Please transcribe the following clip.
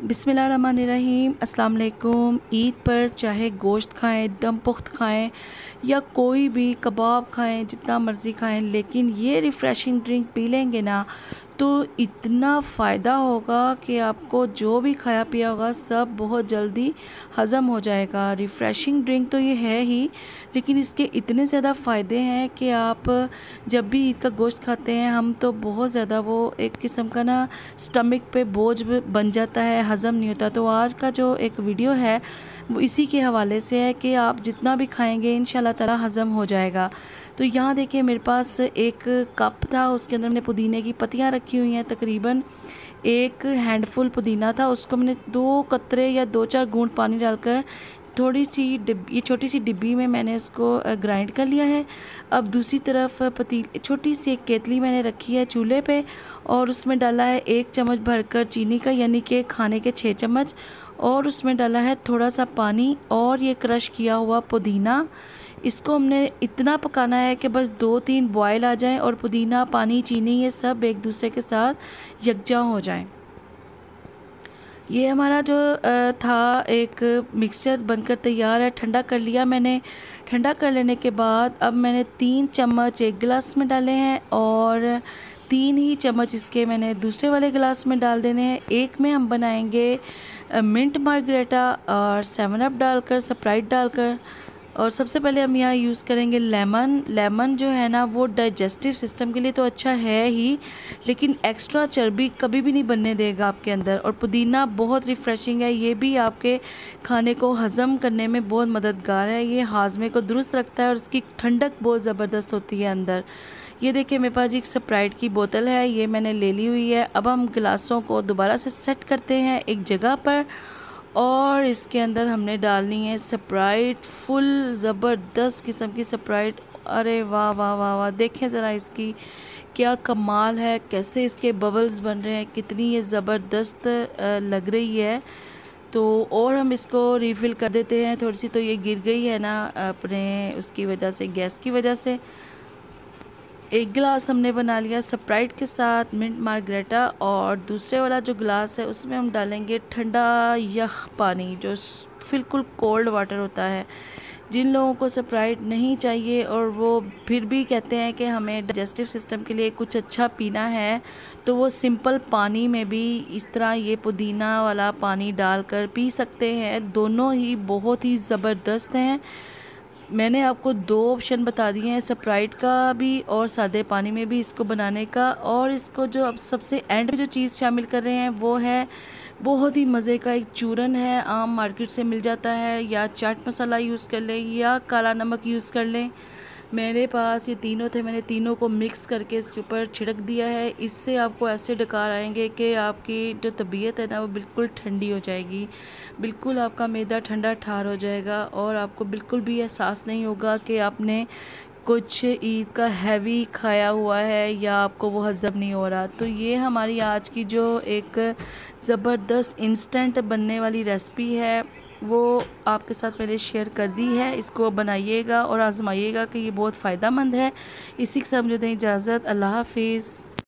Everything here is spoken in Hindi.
बिस्मिल्लाहिर्रहमानिर्रहीम। अस्सलाम वालेकुम। ईद पर चाहे गोश्त खाएं, दम पुख्त खाएं या कोई भी कबाब खाएं, जितना मर्ज़ी खाएं, लेकिन ये रिफ़्रेशिंग ड्रिंक पी लेंगे ना तो इतना फ़ायदा होगा कि आपको जो भी खाया पिया होगा सब बहुत जल्दी हज़म हो जाएगा। रिफ़्रेशिंग ड्रिंक तो ये है ही, लेकिन इसके इतने ज़्यादा फ़ायदे हैं कि आप जब भी ईद का गोश्त खाते हैं हम तो बहुत ज़्यादा वो एक किस्म का ना स्टमक पे बोझ बन जाता है, हज़म नहीं होता। तो आज का जो एक वीडियो है वो इसी के हवाले से है कि आप जितना भी खाएंगे इंशाल्लाह ताला हज़म हो जाएगा। तो यहाँ देखिए मेरे पास एक कप था, उसके अंदर मैंने पुदीने की पत्तियाँ रखी हुई हैं, तकरीबन एक हैंडफुल पुदीना था। उसको मैंने 2 कतरे या 2-4 घूंट पानी डालकर थोड़ी सी ये छोटी सी डिब्बी में मैंने उसको ग्राइंड कर लिया है। अब दूसरी तरफ छोटी सी एक केतली मैंने रखी है चूल्हे पे और उसमें डाला है 1 चम्मच भरकर चीनी का, यानी कि खाने के 6 चम्मच, और उसमें डाला है थोड़ा सा पानी और ये क्रश किया हुआ पुदीना। इसको हमने इतना पकाना है कि बस 2-3 बॉयल आ जाएं और पुदीना, पानी, चीनी ये सब एक दूसरे के साथ यकजा हो जाएं। ये हमारा जो था एक मिक्सचर बनकर तैयार है। ठंडा कर लिया मैंने। ठंडा कर लेने के बाद अब मैंने 3 चम्मच एक गिलास में डाले हैं और 3 ही चम्मच इसके मैंने दूसरे वाले गिलास में डाल देने हैं। एक में हम बनाएंगे मिंट मार्गरेटा और 7 अप डालकर, स्प्राइट डालकर। और सबसे पहले हम यहाँ यूज़ करेंगे लेमन। लेमन जो है ना वो डाइजेस्टिव सिस्टम के लिए तो अच्छा है ही, लेकिन एक्स्ट्रा चर्बी कभी भी नहीं बनने देगा आपके अंदर। और पुदीना बहुत रिफ़्रेशिंग है, ये भी आपके खाने को हज़म करने में बहुत मददगार है। ये हाजमे को दुरुस्त रखता है और इसकी ठंडक बहुत ज़बरदस्त होती है अंदर। ये देखिए मेरे पास एक स्प्राइट की बोतल है, ये मैंने ले ली हुई है। अब हम गिलासों को दोबारा से सेट करते हैं एक जगह पर और इसके अंदर हमने डालनी है स्प्राइट, फुल ज़बरदस्त किस्म की स्प्राइट। अरे वाह वाह वाह वाह, देखें ज़रा इसकी क्या कमाल है, कैसे इसके बबल्स बन रहे हैं, कितनी ये ज़बरदस्त लग रही है। तो और हम इसको रिफ़िल कर देते हैं। थोड़ी सी तो ये गिर गई है ना अपने उसकी वजह से, गैस की वजह से। एक गिलास हमने बना लिया स्प्राइट के साथ मिंट मार्गरेटा, और दूसरे वाला जो गिलास है उसमें हम डालेंगे ठंडा यख पानी, जो बिल्कुल कोल्ड वाटर होता है। जिन लोगों को स्प्राइट नहीं चाहिए और वो फिर भी कहते हैं कि हमें डाइजेस्टिव सिस्टम के लिए कुछ अच्छा पीना है, तो वो सिंपल पानी में भी इस तरह ये पुदीना वाला पानी डालकर पी सकते हैं। दोनों ही बहुत ही ज़बरदस्त हैं। मैंने आपको 2 ऑप्शन बता दिए हैं, स्प्राइट का भी और सादे पानी में भी इसको बनाने का। और इसको जो अब सबसे एंड में जो चीज़ शामिल कर रहे हैं वो है बहुत ही मज़े का एक चूरन है, आम मार्केट से मिल जाता है, या चाट मसाला यूज़ कर लें या काला नमक यूज़ कर लें। मेरे पास ये तीनों थे, मैंने तीनों को मिक्स करके इसके ऊपर छिड़क दिया है। इससे आपको ऐसे डकार आएंगे कि आपकी जो तबीयत है ना वो बिल्कुल ठंडी हो जाएगी, बिल्कुल आपका मैदा ठंडा ठार हो जाएगा और आपको बिल्कुल भी एहसास नहीं होगा कि आपने कुछ ईद का हैवी खाया हुआ है या आपको वो हज़म नहीं हो रहा। तो ये हमारी आज की जो एक ज़बरदस्त इंस्टेंट बनने वाली रेसिपी है वो आपके साथ मैंने शेयर कर दी है। इसको बनाइएगा और आजमाइएगा कि ये बहुत फ़ायदेमंद है। इसी के साथ मुझे दें इजाज़त। अल्लाह हाफिज़।